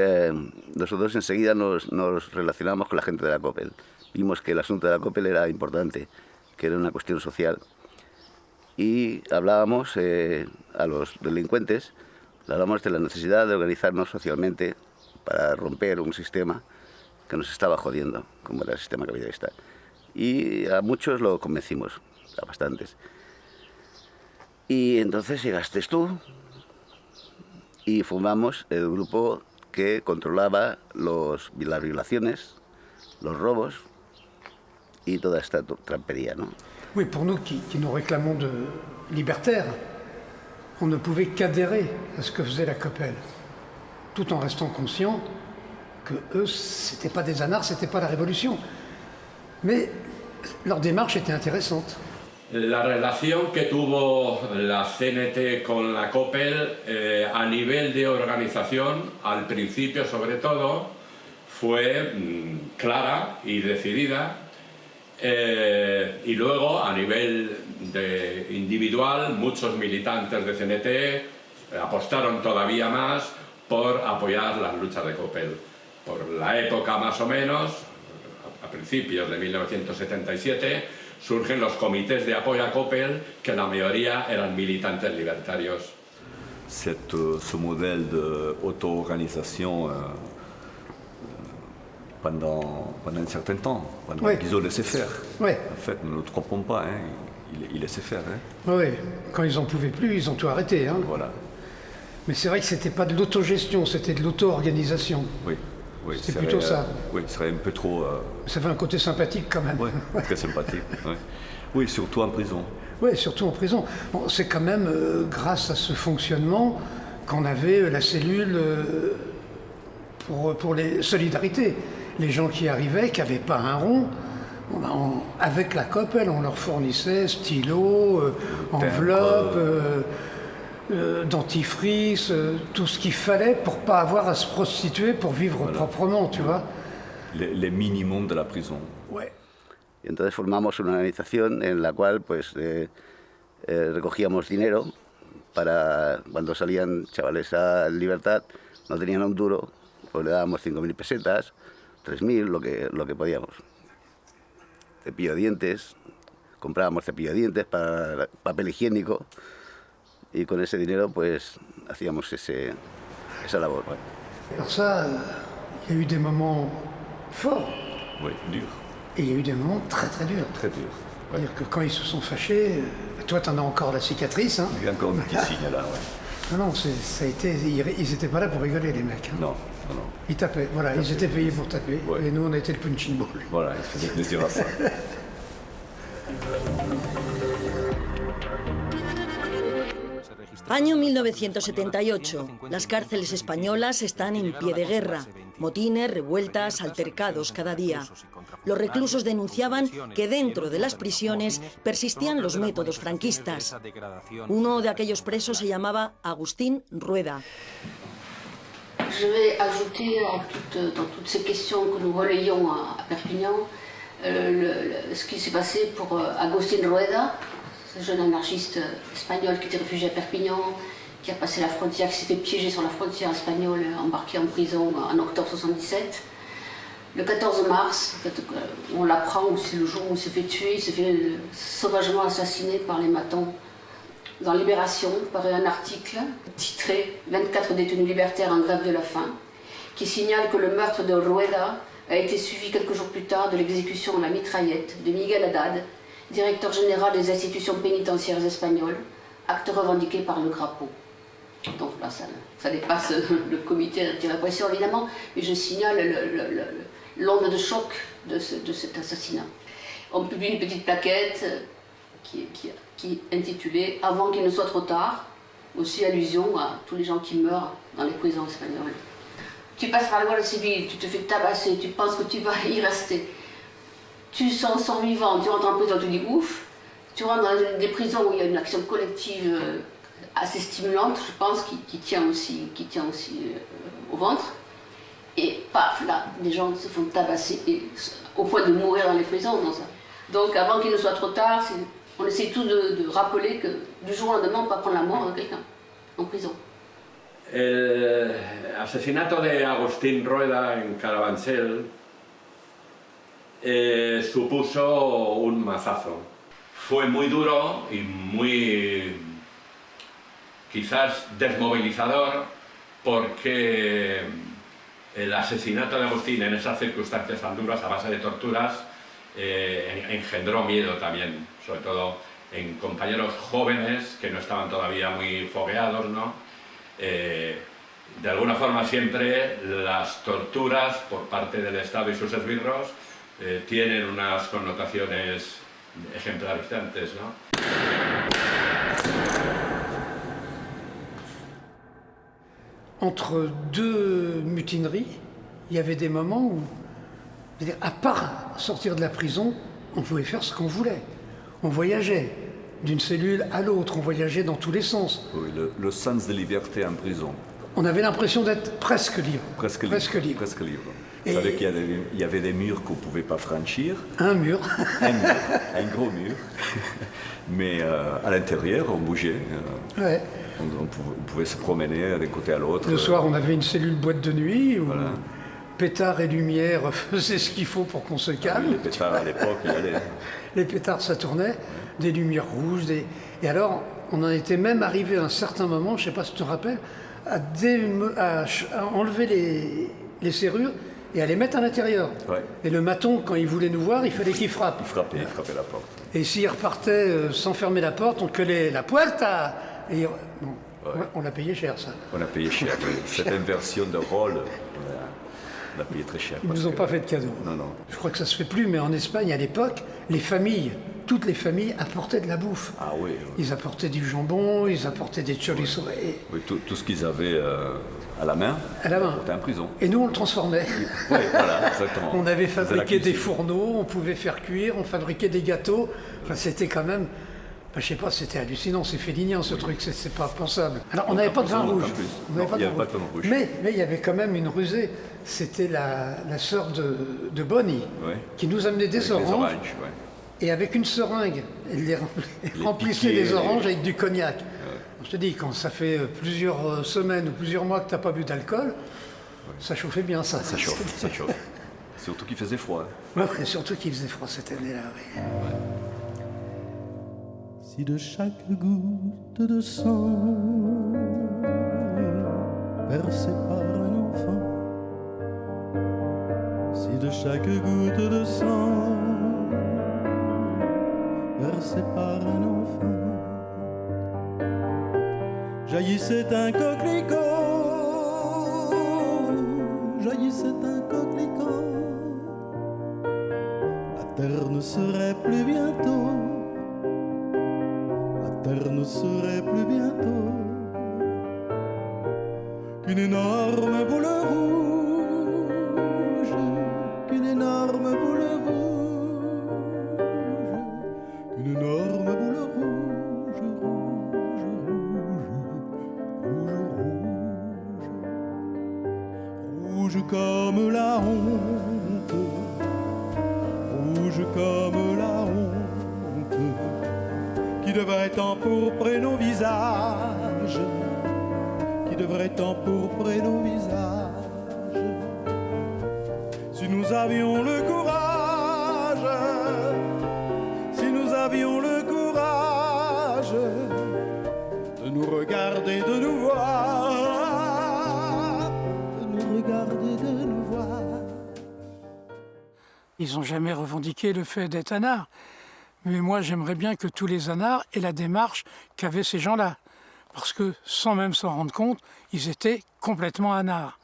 nosotros enseguida nos relacionamos con la gente de la Coppel. Vimos que el asunto de la Coppel era importante, que era una cuestión social. Y hablábamos a los delincuentes, hablábamos de la necesidad de organizarnos socialmente para romper un sistema que nos estaba jodiendo, como era el sistema capitalista. Y a muchos lo convencimos, a bastantes. Y entonces llegaste tú y formamos el grupo que controlaba las violaciones, los robos y toda esta trampería, ¿no? Oui, pour nous qui nous réclamons de libertaires, on ne pouvait qu'adhérer à ce que faisait la Coppel, tout en restant conscient que eux, c'était pas des anards, c'était pas la révolution. Mais leur démarche était intéressante. La relación que tuvo la CNT con la Coppel a nivel de organización, al principio sobre todo, fue clara y decidida. Y luego, a nivel individual, muchos militantes de CNT apostaron todavía más por apoyar las luchas de Coppel. Por la época más o menos, a principios de 1977, surgen los comités de apoyo a Coppel, que la mayoría eran militantes libertarios. Ce modèle d'auto-organisation pendant un certain temps, pendant qu'ils ont laissé faire. En fait, ne nous trompons pas, hein, ils laissaient faire. Hein. Oui, quand ils n'en pouvaient plus, ils ont tout arrêté. Hein. Voilà. Mais c'est vrai que c'était pas de l'autogestion, c'était de l'auto-organisation. Oui. C'est plutôt ça. Oui, ce serait un peu trop... Ça fait un côté sympathique quand même. Oui, très sympathique. Oui, surtout en prison. Oui, surtout en prison. Bon, c'est quand même grâce à ce fonctionnement qu'on avait la cellule pour les solidarités. Les gens qui arrivaient, qui n'avaient pas un rond, avec la Coppel, on leur fournissait stylos, enveloppes, dentifrice, tout ce qu'il fallait pour pas avoir à se prostituer, pour vivre proprement, tu vois. Les minimums de la prison. Ouais. Y entonces formamos una organización en la cual pues recogíamos dinero para cuando salían chavales a libertad, no tenían un duro, pues le dábamos 5.000 pesetas, 3.000, lo que podíamos. Cepillo de dientes, comprábamos cepillo de dientes, para papel higiénico, y con ese dinero pues hacíamos esa labor. Alors ça, il y a eu des moments forts. Oui, durs. Et il y a eu des moments très très durs. Très durs. C'est-à-dire que quand ils se sont fâchés, toi t'en as encore la cicatrice. Hein. Il y a encore un petit signe là, ouais. Non, ça a été, ils n'étaient pas là pour rigoler les mecs. Hein. Non. Ils tapaient, voilà, ils étaient payés pour taper. Ouais. Et nous on a été le punching ball. Voilà, ils faisaient plaisir à ça. Año 1978. Las cárceles españolas están en pie de guerra. Motines, revueltas, altercados cada día. Los reclusos denunciaban que dentro de las prisiones persistían los métodos franquistas. Uno de aquellos presos se llamaba Agustín Rueda. Je vais ajouter dans toutes ces questions que nous relayons à Perpignan ce qui s'est passé pour Agustín Rueda, ce jeune anarchiste espagnol qui était réfugié à Perpignan, qui a passé la frontière, qui s'est fait piéger sur la frontière espagnole, embarqué en prison en octobre 1977. Le 14 mars, on l'apprend, c'est le jour où il s'est fait tuer, il s'est fait sauvagement assassiné par les matons. Dans Libération, paraît un article titré « 24 détenus libertaires en grève de la faim » qui signale que le meurtre de Rueda a été suivi quelques jours plus tard de l'exécution à la mitraillette de Miguel Haddad, directeur général des institutions pénitentiaires espagnoles, acte revendiqué par le Grapo. Donc là, ça dépasse le comité d'anti-répression évidemment, mais je signale l'onde de choc de cet assassinat. On publie une petite plaquette qui est intitulée « Avant qu'il ne soit trop tard », aussi allusion à tous les gens qui meurent dans les prisons espagnoles. Tu passes par la Guardia civile, tu te fais tabasser, tu penses que tu vas y rester. Tu sens vivant, tu rentres en prison, tu dis ouf. Tu rentres dans des prisons où il y a une action collective assez stimulante, je pense, qui tient aussi au ventre. Et paf, là, des gens se font tabasser au point de mourir dans les prisons. Donc avant qu'il ne soit trop tard, on essaie tous de rappeler que du jour au lendemain, on peut prendre la mort de quelqu'un en prison. El asesinato de Agustín Rueda en Carabanchel supuso un mazazo. Fue muy duro y muy quizás desmovilizador porque el asesinato de Agustín en esas circunstancias tan duras, a base de torturas, engendró miedo también, sobre todo en compañeros jóvenes que no estaban todavía muy fogueados, ¿no? De alguna forma siempre las torturas por parte del Estado y sus esbirros tienen unas connotaciones ejemplarizantes, ¿no? Entre deux mutineries, il y avait des moments où, à part sortir de la prison, on pouvait faire ce qu'on voulait. On voyageait d'une cellule à l'autre, on voyageait dans tous les sens. Oui, le sens de liberté en prison. On avait l'impression d'être presque libre. Presque libre. Vous savez qu'il y avait des murs qu'on ne pouvait pas franchir. Un mur. Un gros mur. Mais à l'intérieur, on bougeait. Ouais. On pouvait se promener d'un côté à l'autre. Le soir, on avait une cellule boîte de nuit où pétards et lumière faisaient ce qu'il faut pour qu'on se calme. Les pétards à l'époque, il y allait. Les pétards, ça tournait, des lumières rouges. Et alors, on en était même arrivé à un certain moment, je ne sais pas si tu te rappelles, à enlever les serrures et à les mettre à l'intérieur. Ouais. Et le maton, quand il voulait nous voir, il fallait qu'il frappe. Il frappait la porte. Et s'il repartait sans fermer la porte, on collait la puerta. Et on l'a payé cher, ça. On a payé cher. Cette inversion de rôle, on a payé très cher. Ils ne nous ont pas fait de cadeau. Non. Je crois que ça se fait plus, mais en Espagne, à l'époque, les familles, toutes les familles apportaient de la bouffe. Ah oui. Ils apportaient du jambon, ils apportaient des chorizos. Oui, tout ce qu'ils avaient à la main, c'était en prison. Et nous, on le transformait. Oui, voilà, exactement. On avait fabriqué des fourneaux, on pouvait faire cuire, on fabriquait des gâteaux. Enfin, c'était quand même... je sais pas, c'était hallucinant, c'est félinien ce truc, c'est pas pensable. Alors on n'avait pas de vin rouge. Il n'y avait pas de vin rouge. Mais il y avait quand même une rusée. C'était la sœur de Bonnie qui nous amenait des oranges. Et avec une seringue, elle remplissait les oranges avec du cognac. Je te dis, quand ça fait plusieurs semaines ou plusieurs mois que tu n'as pas bu d'alcool, ça chauffait bien ça. Ça chauffe. Surtout qu'il faisait froid. Ouais, surtout qu'il faisait froid cette année-là. Oui. Si de chaque goutte de sang versée par un enfant, si de chaque goutte de sang versée par un enfant jaillissait un coquelicot, la terre ne serait plus bientôt. La terre ne serait plus bientôt qu'une énorme boule rouge, qu'une énorme boule rouge, qu'une énorme boule rouge, rouge comme la honte, rouge comme la honte, qui devrait empourprer nos visages, qui devrait empourprer nos visages. Si nous avions le courage, si nous avions le courage de nous regarder, de nous voir, de nous regarder, de nous voir. Ils n'ont jamais revendiqué le fait d'être anards. Mais moi, j'aimerais bien que tous les anards aient la démarche qu'avaient ces gens-là. Parce que, sans même s'en rendre compte, ils étaient complètement anards.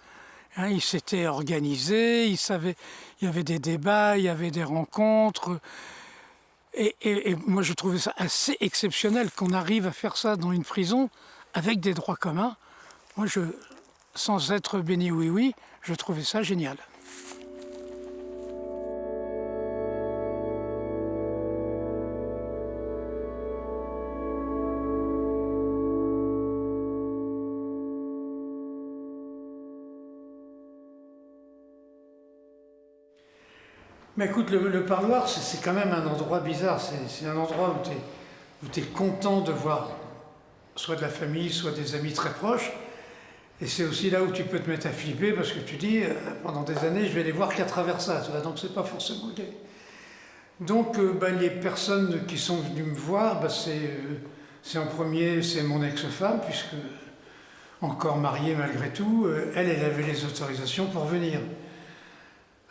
Hein, ils s'étaient organisés, ils savaient, il y avait des débats, il y avait des rencontres. Et moi, je trouvais ça assez exceptionnel qu'on arrive à faire ça dans une prison avec des droits communs. Moi, sans être béni oui, je trouvais ça génial. Mais écoute, le parloir, c'est quand même un endroit bizarre. C'est un endroit où tu es content de voir soit de la famille, soit des amis très proches. Et c'est aussi là où tu peux te mettre à flipper parce que tu dis, pendant des années, je vais les voir qu'à travers ça. Tu vois, donc c'est pas forcément gay. Donc les personnes qui sont venues me voir, c'est en premier, c'est mon ex-femme, puisque encore mariée malgré tout, elle avait les autorisations pour venir.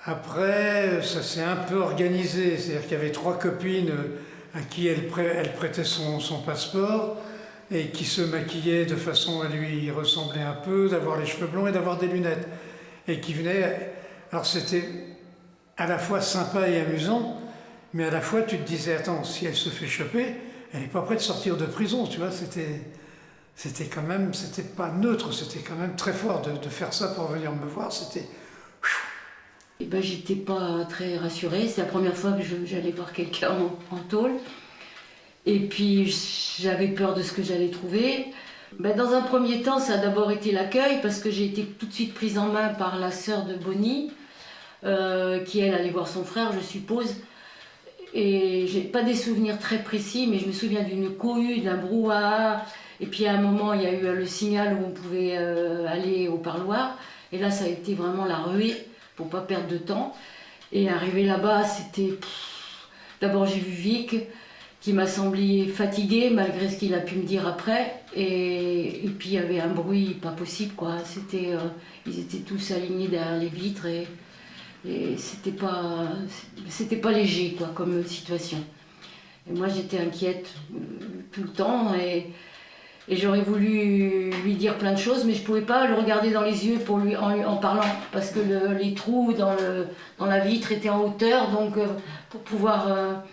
Après, ça s'est un peu organisé, c'est-à-dire qu'il y avait 3 copines à qui elle prêtait son passeport et qui se maquillaient de façon à lui ressembler un peu, d'avoir les cheveux blonds et d'avoir des lunettes. Et qui venaient... Alors c'était à la fois sympa et amusant, mais à la fois tu te disais, attends, si elle se fait choper, elle n'est pas prête de sortir de prison, tu vois, c'était quand même, c'était pas neutre, c'était quand même très fort de faire ça pour venir me voir, c'était... J'étais pas très rassurée, c'est la première fois que j'allais voir quelqu'un en tôle. Et puis j'avais peur de ce que j'allais trouver. Dans un premier temps, ça a d'abord été l'accueil, parce que j'ai été tout de suite prise en main par la sœur de Bonnie, qui elle allait voir son frère, je suppose. Et j'ai pas des souvenirs très précis, mais je me souviens d'une cohue, d'un brouhaha. Et puis à un moment, il y a eu le signal où on pouvait aller au parloir. Et là, ça a été vraiment la ruée pour pas perdre de temps. Et arrivé là-bas, c'était... D'abord, j'ai vu Vic, qui m'a semblé fatigué, malgré ce qu'il a pu me dire après. Et puis, il y avait un bruit pas possible, quoi. C'était, ils étaient tous alignés derrière les vitres et c'était pas léger, quoi, comme situation. Et moi, j'étais inquiète tout le temps et j'aurais voulu lui dire plein de choses, mais je pouvais pas le regarder dans les yeux en parlant, parce que les trous dans la vitre étaient en hauteur, donc pour pouvoir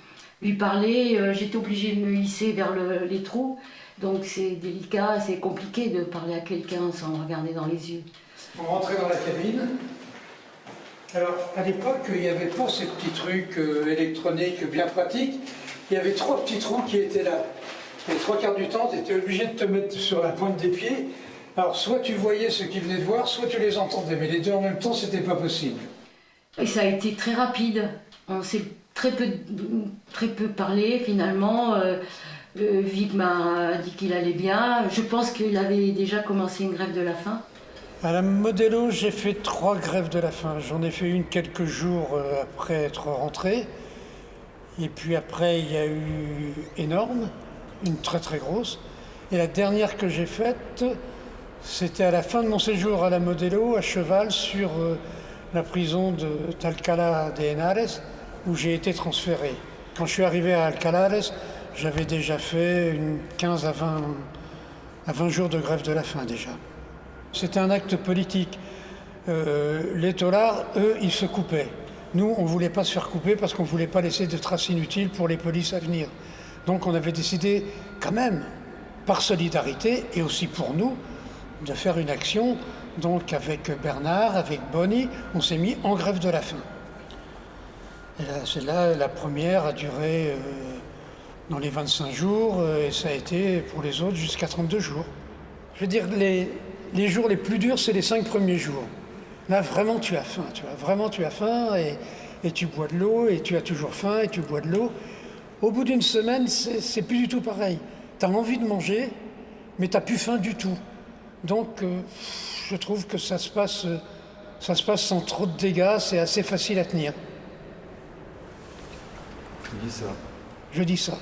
lui parler, j'étais obligée de me hisser vers les trous, donc c'est délicat, c'est compliqué de parler à quelqu'un sans le regarder dans les yeux. On rentrait dans la cabine. Alors, à l'époque, il n'y avait pas ces petits trucs électroniques bien pratiques. Il y avait 3 petits trous qui étaient là. Les 3/4 du temps, tu étais obligé de te mettre sur la pointe des pieds. Alors, soit tu voyais ceux qui venaient de voir, soit tu les entendais. Mais les deux en même temps, c'était pas possible. Et ça a été très rapide. On s'est très peu parlé, finalement. Vic m'a dit qu'il allait bien. Je pense qu'il avait déjà commencé une grève de la faim. À la Modelo, j'ai fait 3 grèves de la faim. J'en ai fait une quelques jours après être rentré. Et puis après, il y a eu énorme, une très très grosse. Et la dernière que j'ai faite, c'était à la fin de mon séjour à la Modelo, à cheval sur la prison d'Alcalá de Henares, où j'ai été transféré. Quand je suis arrivé à Alcalá, j'avais déjà fait une 15 à 20 jours de grève de la faim déjà. C'était un acte politique. Les taulards, eux, ils se coupaient. Nous, on ne voulait pas se faire couper parce qu'on ne voulait pas laisser de traces inutiles pour les polices à venir. Donc on avait décidé quand même, par solidarité et aussi pour nous, de faire une action. Donc avec Bernard, avec Bonnie, on s'est mis en grève de la faim. Et là, celle-là, la première a duré dans les 25 jours et ça a été pour les autres jusqu'à 32 jours. Je veux dire, les jours les plus durs, c'est les 5 premiers jours. Là, vraiment, tu as faim. Vraiment, tu as faim et tu bois de l'eau et tu as toujours faim et tu bois de l'eau. Au bout d'une semaine, c'est plus du tout pareil. Tu as envie de manger, mais tu n'as plus faim du tout. Donc, je trouve que ça se passe sans trop de dégâts, c'est assez facile à tenir. Tu dis ça. Je dis ça.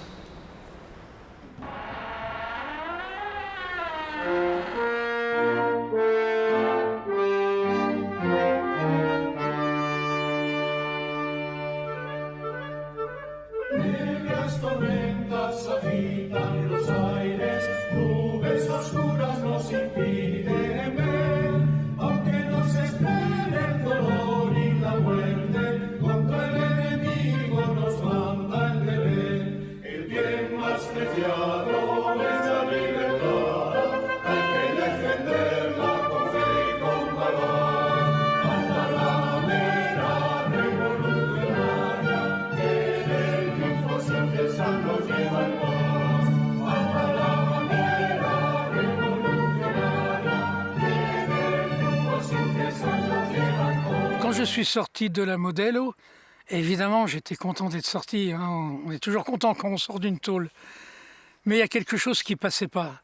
Negras tormentas agitan los aires, nubes oscuras nos impiden ver, aunque nos espere el dolor y la muerte, contra el enemigo nos manda el deber. El bien más preciado es la libertad, hay que defenderla con fe y con valor. Hasta la mera revolucionaria, que del triunfo sin cesar nos lleva en paz. Hasta la bandera revolucionaria, que del triunfo sin cesar nos lleva en paz. Quand je suis sorti de la Modelo, évidemment, j'étais content d'être sorti. Hein. On est toujours content quand on sort d'une tôle. Mais il y a quelque chose qui ne passait pas.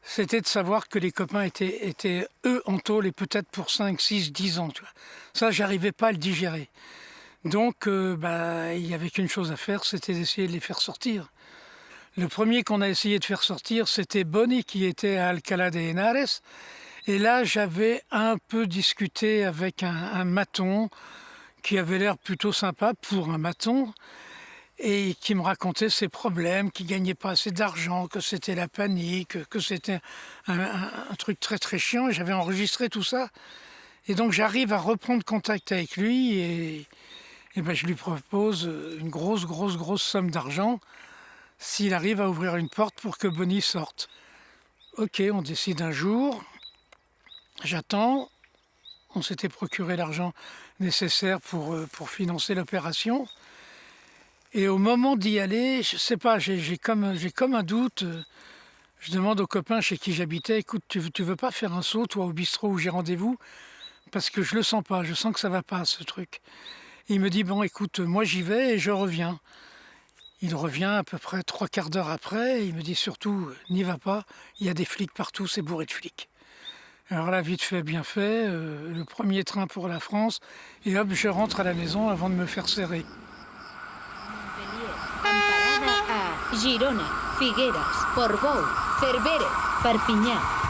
C'était de savoir que les copains étaient eux en tôle et peut-être pour 5, 6, 10 ans. Tu vois. Ça, j'arrivais pas à le digérer. Donc, il n'y avait qu'une chose à faire, c'était d'essayer de les faire sortir. Le premier qu'on a essayé de faire sortir, c'était Bonnie qui était à Alcalá de Henares. Et là, j'avais un peu discuté avec un maton qui avait l'air plutôt sympa pour un maton et qui me racontait ses problèmes, qu'il ne gagnait pas assez d'argent, que c'était la panique, que c'était un truc très très chiant. Et j'avais enregistré tout ça. Et donc j'arrive à reprendre contact avec lui et je lui propose une grosse somme d'argent s'il arrive à ouvrir une porte pour que Bonnie sorte. Ok, on décide un jour, j'attends, on s'était procuré l'argent nécessaire pour financer l'opération. Et au moment d'y aller, je sais pas, j'ai comme un doute. Je demande aux copains chez qui j'habitais, écoute, tu veux pas faire un saut, toi, au bistrot où j'ai rendez-vous, parce que je le sens pas, je sens que ça va pas ce truc. Et il me dit bon écoute, moi j'y vais et je reviens. Il revient à peu près 3/4 d'heure après et il me dit surtout n'y va pas, il y a des flics partout, c'est bourré de flics. Alors là vite fait, bien fait, le premier train pour la France et hop je rentre à la maison avant de me faire serrer. Girona, Figueres, Portbou, Cervera, Perpinyà.